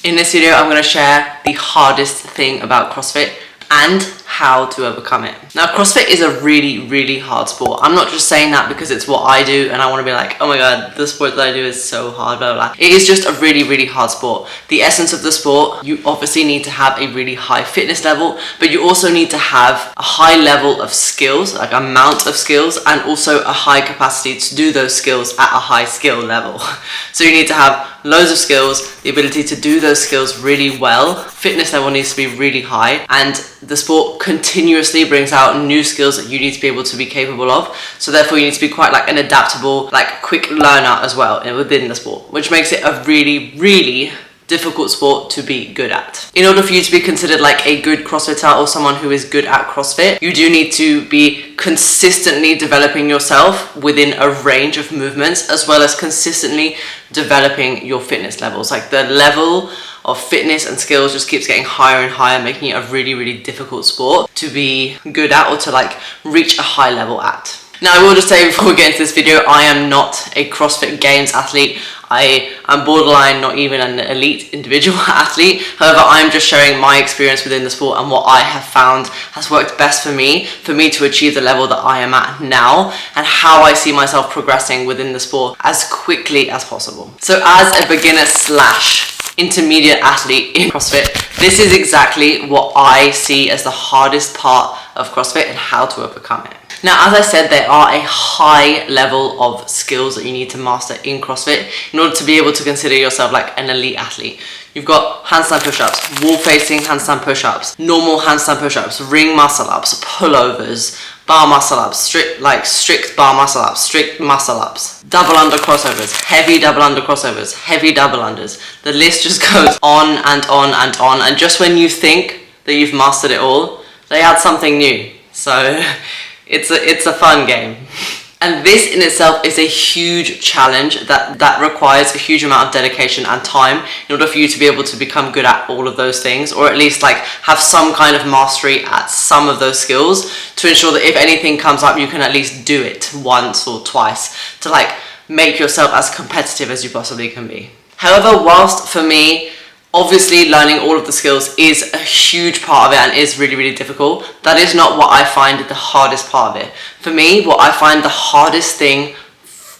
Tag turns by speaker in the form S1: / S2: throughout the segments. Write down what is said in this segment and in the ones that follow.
S1: In this video, I'm going to share the hardest thing about CrossFit and how to overcome it. Now, CrossFit is a really hard sport. I'm not just saying that because it's what I do and I want to be like, oh my god, the sport that I do is so hard, blah blah. It is just a really hard sport. The essence of the sport, you obviously need to have a really high fitness level, but you also need to have a high level of skills, like amount of skills, and also a high capacity to do those skills at a high skill level. So you need to have loads of skills, the ability to do those skills really well. Fitness level needs to be really high, and the sport continuously brings out new skills that you need to be able to be capable of. So therefore you need to be quite like an adaptable, like quick learner as well within the sport, which makes it a really difficult sport to be good at. In order for you to be considered like a good CrossFitter or someone who is good at CrossFit, you do need to be consistently developing yourself within a range of movements, as well as consistently developing your fitness levels. Like the level of fitness and skills just keeps getting higher and higher, making it a really difficult sport to be good at or to like reach a high level at. Now, I will just say before we get into this video, I am not a CrossFit Games athlete. I am borderline not even an elite individual athlete. However, I'm just sharing my experience within the sport and what I have found has worked best for me to achieve the level that I am at now, and how I see myself progressing within the sport as quickly as possible. So as a beginner / intermediate athlete in CrossFit, this is exactly what I see as the hardest part of CrossFit and how to overcome it. Now, as I said, there are a high level of skills that you need to master in CrossFit in order to be able to consider yourself like an elite athlete. You've got handstand push-ups, wall-facing handstand push-ups, normal handstand push-ups, ring muscle-ups, pullovers, bar muscle-ups, strict bar muscle-ups, strict muscle-ups, double under crossovers, heavy double under crossovers, heavy double unders. The list just goes on and on and on, and just when you think that you've mastered it all, they add something new. So it's a fun game. And this in itself is a huge challenge that requires a huge amount of dedication and time in order for you to be able to become good at all of those things, or at least like have some kind of mastery at some of those skills, to ensure that if anything comes up, you can at least do it once or twice to like make yourself as competitive as you possibly can be. However, whilst for me, obviously learning all of the skills is a huge part of it and is really difficult, that is not what I find the hardest part of it. For me, what I find the hardest thing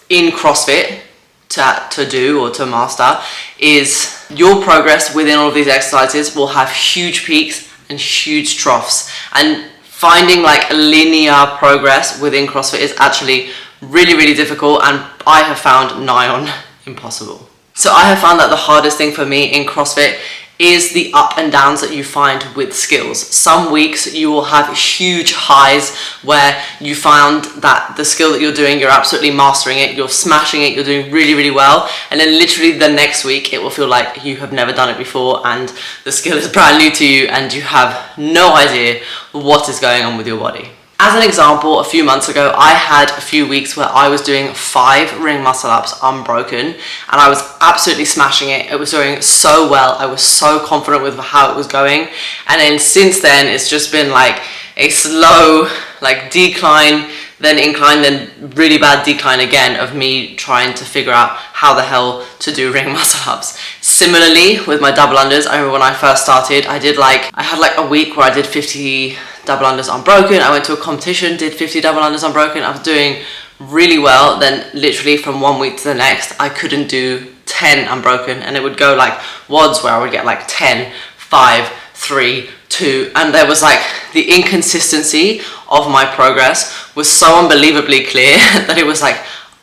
S1: in CrossFit to do or to master is your progress within all of these exercises will have huge peaks and huge troughs, and finding like a linear progress within CrossFit is actually really difficult, and I have found nigh on impossible. So I have found that the hardest thing for me in CrossFit is the up and downs that you find with skills. Some weeks you will have huge highs where you found that the skill that you're doing, you're absolutely mastering it, you're smashing it, you're doing really well, and then literally the next week it will feel like you have never done it before and the skill is brand new to you and you have no idea what is going on with your body. As an example, a few months ago, I had a few weeks where I was doing 5 ring muscle-ups unbroken, and I was absolutely smashing it. It was doing so well. I was so confident with how it was going. And then since then, it's just been like a slow like decline, then incline, then really bad decline again of me trying to figure out how the hell to do ring muscle-ups. Similarly, with my double unders, I remember when I first started, I had like a week where I did 50 double unders unbroken. I went to a competition, did 50 double unders unbroken. I was doing really well. Then literally from one week to the next, I couldn't do 10 unbroken, and it would go like WODs where I would get like 10, 5, 3, 2, and there was like the inconsistency of my progress was so unbelievably clear that it was like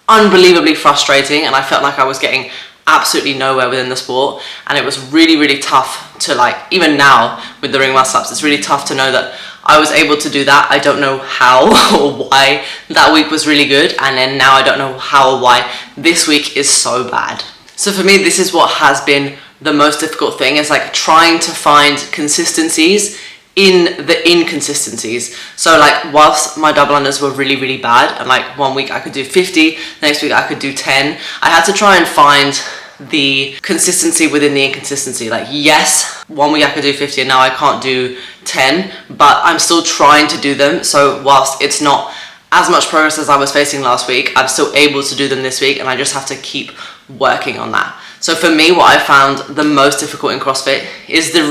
S1: unbelievably frustrating, and I felt like I was getting absolutely nowhere within the sport. And it was really tough to like, even now with the ring muscle-ups, it's really tough to know that I was able to do that. I don't know how or why that week was really good, and then now I don't know how or why this week is so bad. So for me, this is what has been the most difficult thing, is like trying to find consistencies in the inconsistencies. So like whilst my double unders were really bad, and like one week I could do 50, the next week I could do 10, I had to try and find the consistency within the inconsistency. Like, yes, one week I could do 50 and now I can't do 10, but I'm still trying to do them. So whilst it's not as much progress as I was facing last week, I'm still able to do them this week, and I just have to keep working on that. So for me, what I found the most difficult in CrossFit is the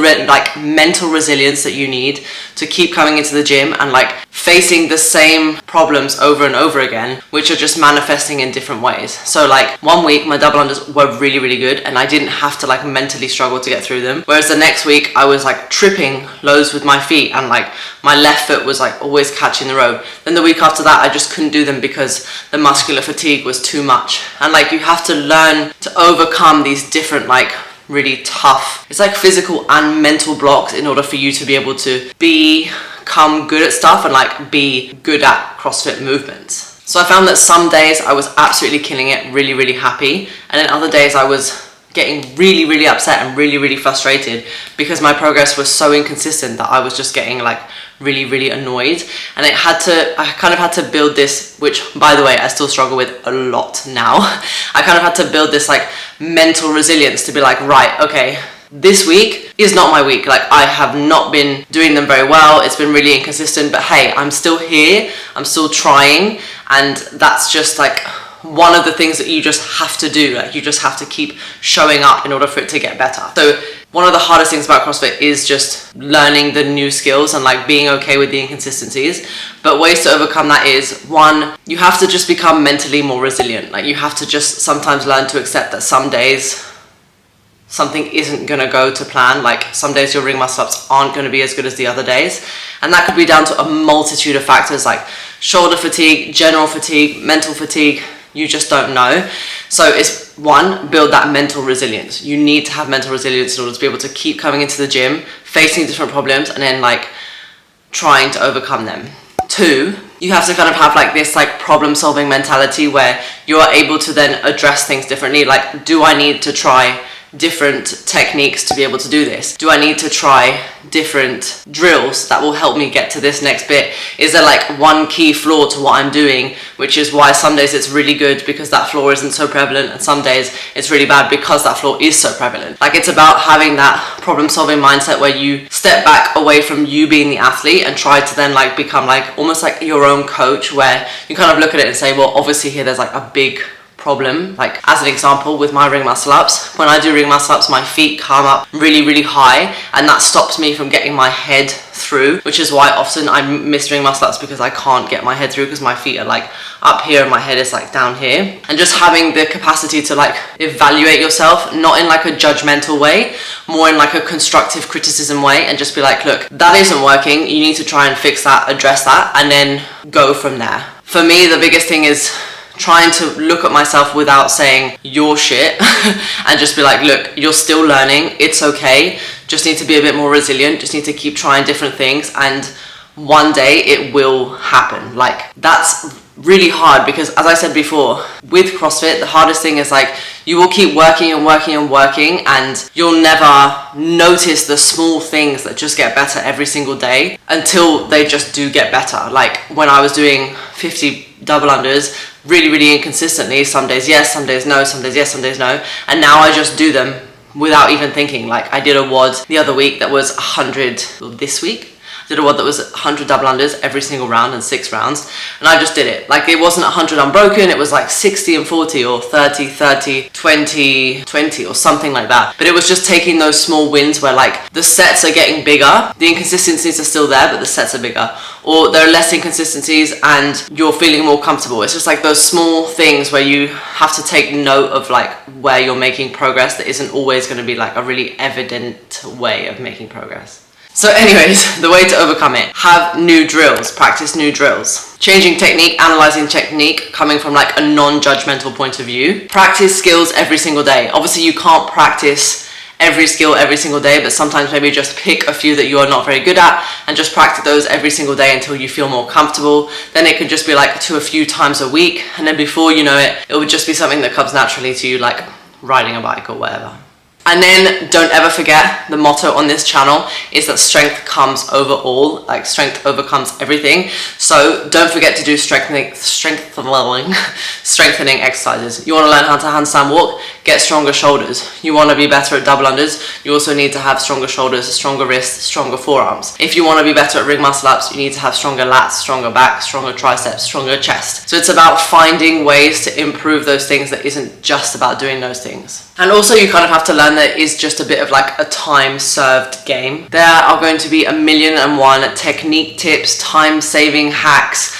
S1: mental resilience that you need to keep coming into the gym and like facing the same problems over and over again, which are just manifesting in different ways. So like one week my double unders were really, really good and I didn't have to like mentally struggle to get through them. Whereas the next week I was like tripping loads with my feet and like my left foot was like always catching the rope. Then the week after that I just couldn't do them because the muscular fatigue was too much. And like you have to learn to overcome these different like really tough, it's like physical and mental blocks in order for you to be able to become good at stuff and like be good at CrossFit movements. So I found that some days I was absolutely killing it, really, really happy. And then other days I was getting really, really upset and really, really frustrated because my progress was so inconsistent that I was just getting like really, really annoyed. And I kind of had to build this, which by the way, I still struggle with a lot now. I kind of had to build this like mental resilience to be like, right, okay, this week is not my week. Like I have not been doing them very well. It's been really inconsistent, but hey, I'm still here. I'm still trying. And that's just like one of the things that you just have to do. Like you just have to keep showing up in order for it to get better. So one of the hardest things about CrossFit is just learning the new skills and like being okay with the inconsistencies. But ways to overcome that is, one, you have to just become mentally more resilient. Like you have to just sometimes learn to accept that some days something isn't gonna go to plan. Like some days your ring muscle ups aren't gonna be as good as the other days. And that could be down to a multitude of factors like shoulder fatigue, general fatigue, mental fatigue. You just don't know. So it's one, build that mental resilience. You need to have mental resilience in order to be able to keep coming into the gym, facing different problems, and then like trying to overcome them. Two, you have to kind of have like this like problem solving mentality where you're able to then address things differently. Like, do I need to try different techniques to be able to do this? Do I need to try different drills that will help me get to this next bit? Is there like one key flaw to what I'm doing, which is why some days it's really good because that flaw isn't so prevalent, and some days it's really bad because that flaw is so prevalent. Like it's about having that problem solving mindset where you step back away from you being the athlete and try to then like become like almost like your own coach, where you kind of look at it and say, well, obviously here there's like a big problem. Like as an example, with my ring muscle ups, when I do ring muscle ups, my feet come up really, really high, and that stops me from getting my head through, which is why often I miss ring muscle ups because I can't get my head through because my feet are like up here and my head is like down here. And just having the capacity to like evaluate yourself, not in like a judgmental way, more in like a constructive criticism way, and just be like, look, that isn't working, you need to try and fix that, address that, and then go from there. For me, the biggest thing is trying to look at myself without saying you're shit and just be like, look, you're still learning, it's okay, just need to be a bit more resilient, just need to keep trying different things, and one day it will happen. Like that's really hard because, as I said before, with CrossFit the hardest thing is like you will keep working and working and working, and you'll never notice the small things that just get better every single day until they just do get better. Like when I was doing 50 double unders really, really inconsistently, some days yes, some days no, some days yes, some days no, and now I just do them without even thinking. Like I did a WOD the other week that was 100, this week I did a WOD that was 100 double unders every single round and 6 rounds, and I just did it. Like it wasn't 100 unbroken, it was like 60 and 40 or 30, 30, 20, 20 or something like that. But it was just taking those small wins where like the sets are getting bigger, the inconsistencies are still there, but the sets are bigger, or there are less inconsistencies and you're feeling more comfortable. It's just like those small things where you have to take note of like where you're making progress that isn't always going to be like a really evident way of making progress. So anyways, the way to overcome it, have new drills, practice new drills. Changing technique, analyzing technique, coming from like a non-judgmental point of view. Practice skills every single day. Obviously you can't practice every skill every single day, but sometimes maybe just pick a few that you're not very good at and just practice those every single day until you feel more comfortable. Then it could just be like to a few times a week, and then before you know it, it would just be something that comes naturally to you, like riding a bike or whatever. And then don't ever forget, the motto on this channel is that strength comes over all, like strength overcomes everything. So don't forget to do strengthening exercises. You want to learn how to handstand walk? get stronger shoulders. You want to be better at double unders, you also need to have stronger shoulders, stronger wrists, stronger forearms. If you want to be better at ring muscle ups, you need to have stronger lats, stronger back, stronger triceps, stronger chest. So it's about finding ways to improve those things that isn't just about doing those things. And also you kind of have to learn that it is just a bit of like a time served game. There are going to be 1,000,001 technique tips, time saving hacks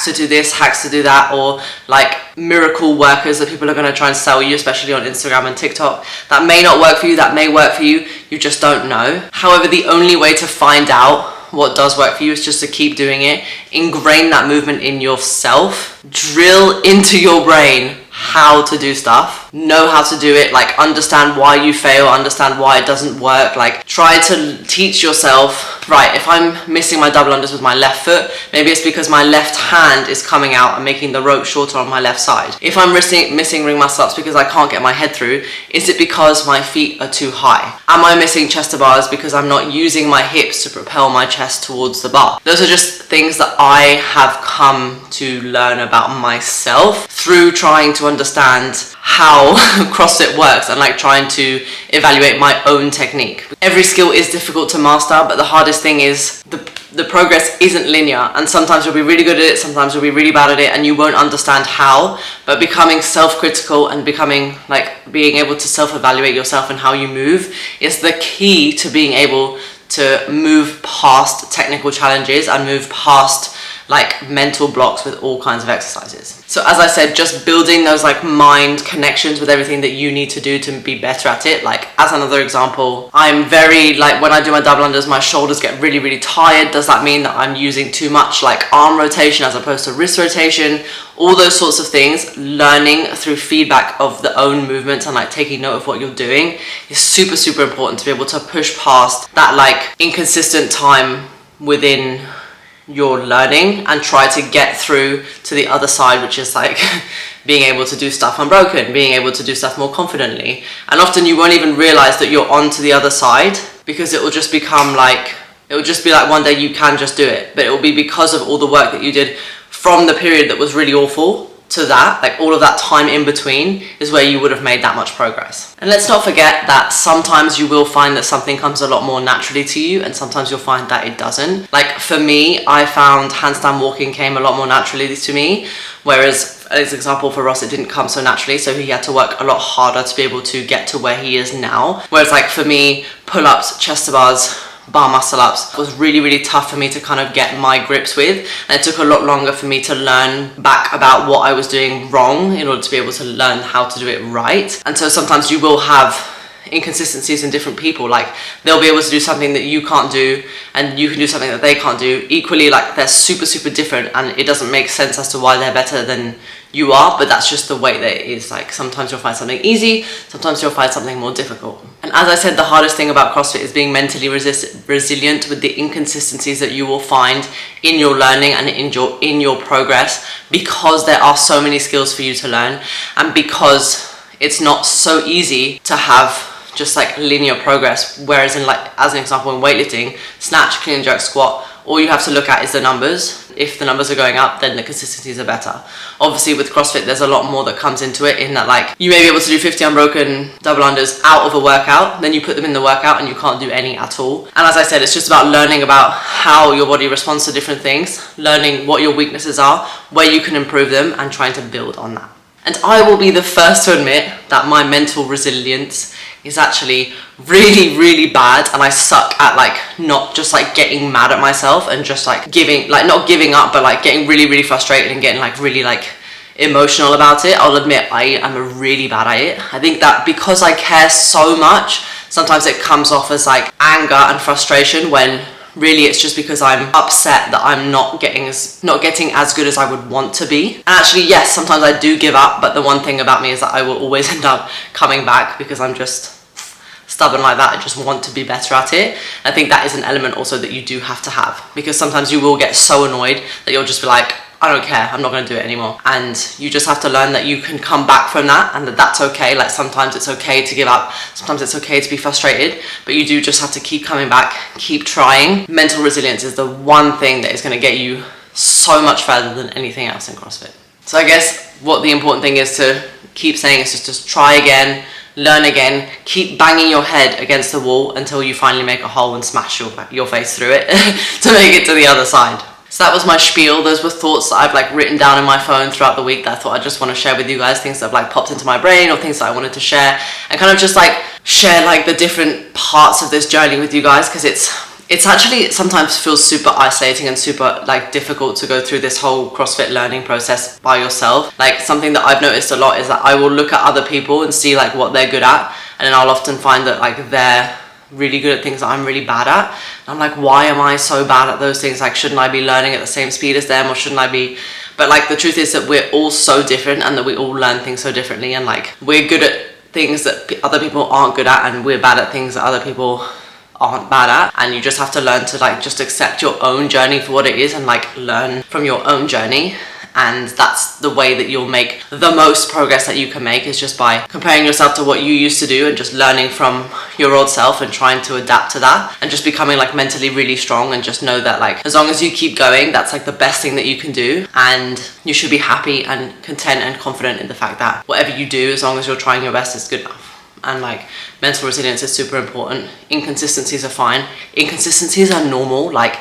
S1: to do this, hacks to do that, or like miracle workers that people are going to try and sell you, especially on Instagram and TikTok. That may not work for you, that may work for you, you just don't know. However, the only way to find out what does work for you is just to keep doing it, ingrain that movement in yourself, drill into your brain how to do stuff, know how to do it, like understand why you fail, understand why it doesn't work, like try to teach yourself, right, if I'm missing my double unders with my left foot, maybe it's because my left hand is coming out and making the rope shorter on my left side. If I'm missing ring muscle ups because I can't get my head through, is it because my feet are too high? Am I missing chest to bars because I'm not using my hips to propel my chest towards the bar? Those are just things that I have come to learn about myself through trying to understand how CrossFit works and like trying to evaluate my own technique. Every skill is difficult to master, but the hardest thing is the progress isn't linear, and sometimes you'll be really good at it, sometimes you'll be really bad at it, and you won't understand how. But becoming self-critical and being able to self-evaluate yourself and how you move is the key to being able to move past technical challenges and move past like mental blocks with all kinds of exercises. So as I said, just building those like mind connections with everything that you need to do to be better at it. Like as another example, I'm very like when I do my double unders, my shoulders get really, really tired. Does that mean that I'm using too much like arm rotation as opposed to wrist rotation? All those sorts of things, learning through feedback of the own movements and like taking note of what you're doing is super, super important to be able to push past that like inconsistent time within your learning and try to get through to the other side, which is like being able to do stuff unbroken, being able to do stuff more confidently. And often you won't even realize that you're on to the other side because it will just become like, it will just be like one day you can just do it, but it will be because of all the work that you did from the period that was really awful to that, like all of that time in between is where you would have made that much progress. And let's not forget that sometimes you will find that something comes a lot more naturally to you, and sometimes you'll find that it doesn't. Like for me, I found handstand walking came a lot more naturally to me, whereas as an example for Ross, it didn't come so naturally, so he had to work a lot harder to be able to get to where he is now. Whereas like for me, pull-ups, chest to bars, bar muscle ups was really, really tough for me to kind of get my grips with, and it took a lot longer for me to learn back about what I was doing wrong in order to be able to learn how to do it right. And so sometimes you will have inconsistencies in different people, like they'll be able to do something that you can't do and you can do something that they can't do. Equally, like they're super, super different and it doesn't make sense as to why they're better than you are, but that's just the way that it is. Like sometimes you'll find something easy, sometimes you'll find something more difficult. And as I said, the hardest thing about CrossFit is being mentally resilient with the inconsistencies that you will find in your learning and in your progress, because there are so many skills for you to learn, and because it's not so easy to have just like linear progress. Whereas in like, as an example, in weightlifting, snatch, clean and jerk, squat, all you have to look at is the numbers. If the numbers are going up, then the consistencies are better. Obviously with CrossFit, there's a lot more that comes into it, in that like you may be able to do 50 unbroken double unders out of a workout, then you put them in the workout and you can't do any at all. And as I said, it's just about learning about how your body responds to different things, learning what your weaknesses are, where you can improve them, and trying to build on that. And I will be the first to admit that my mental resilience is actually really, really bad, and I suck at like not just like getting mad at myself and just like not giving up, but like getting really, really frustrated and getting like really like emotional about it. I'll admit I am really bad at it. I think that because I care so much, sometimes it comes off as like anger and frustration, when really it's just because I'm upset that I'm not getting as good as I would want to be. And actually, yes, sometimes I do give up, but the one thing about me is that I will always end up coming back because I'm just stubborn like that. I just want to be better at it. I think that is an element also that you do have to have, because sometimes you will get so annoyed that you'll just be like, I don't care, I'm not going to do it anymore. And you just have to learn that you can come back from that, and that that's okay. Like sometimes it's okay to give up, sometimes it's okay to be frustrated, but you do just have to keep coming back, keep trying. Mental resilience is the one thing that is going to get you so much further than anything else in CrossFit. So I guess what the important thing is to keep saying is just try again, learn again, keep banging your head against the wall until you finally make a hole and smash your face through it to make it to the other side. So that was my spiel. Those were thoughts that I've like written down in my phone throughout the week that I thought I just want to share with you guys, things that have like popped into my brain or things that I wanted to share, and kind of just like share like the different parts of this journey with you guys, because it's actually sometimes feels super isolating and super like difficult to go through this whole CrossFit learning process by yourself. Like something that I've noticed a lot is that I will look at other people and see like what they're good at, and then I'll often find that like they're really good at things that I'm really bad at. And I'm like, why am I so bad at those things? Like, shouldn't I be learning at the same speed as them, or shouldn't I be? But like the truth is that we're all so different, and that we all learn things so differently, and like we're good at things that other people aren't good at, and we're bad at things that other people aren't bad at. And you just have to learn to like just accept your own journey for what it is, and like learn from your own journey. And that's the way that you'll make the most progress that you can make, is just by comparing yourself to what you used to do and just learning from your old self and trying to adapt to that, and just becoming like mentally really strong. And just know that like as long as you keep going, that's like the best thing that you can do, and you should be happy and content and confident in the fact that whatever you do, as long as you're trying your best, is good enough. And like mental resilience is super important. Inconsistencies are fine. Inconsistencies are normal. Like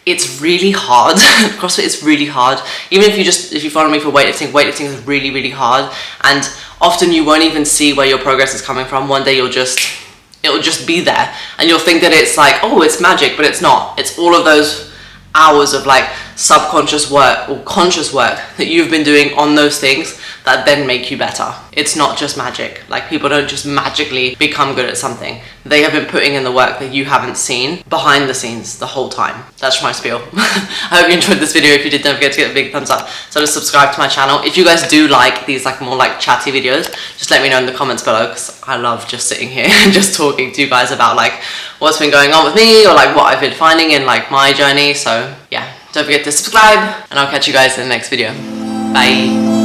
S1: it's really hard. CrossFit is really hard. Even if you follow me for weightlifting is really, really hard. And often you won't even see where your progress is coming from. One day it'll just be there, and you'll think that it's like, oh, it's magic, but it's not. It's all of those hours of like subconscious work or conscious work that you've been doing on those things that then make you better. It's not just magic. Like people don't just magically become good at something. They have been putting in the work that you haven't seen behind the scenes the whole time. That's my spiel. I hope you enjoyed this video. If you did, don't forget to get a big thumbs up. So just subscribe to my channel. If you guys do like these like more like chatty videos, just let me know in the comments below, because I love just sitting here and just talking to you guys about like what's been going on with me, or like what I've been finding in like my journey. So yeah, don't forget to subscribe, and I'll catch you guys in the next video. Bye.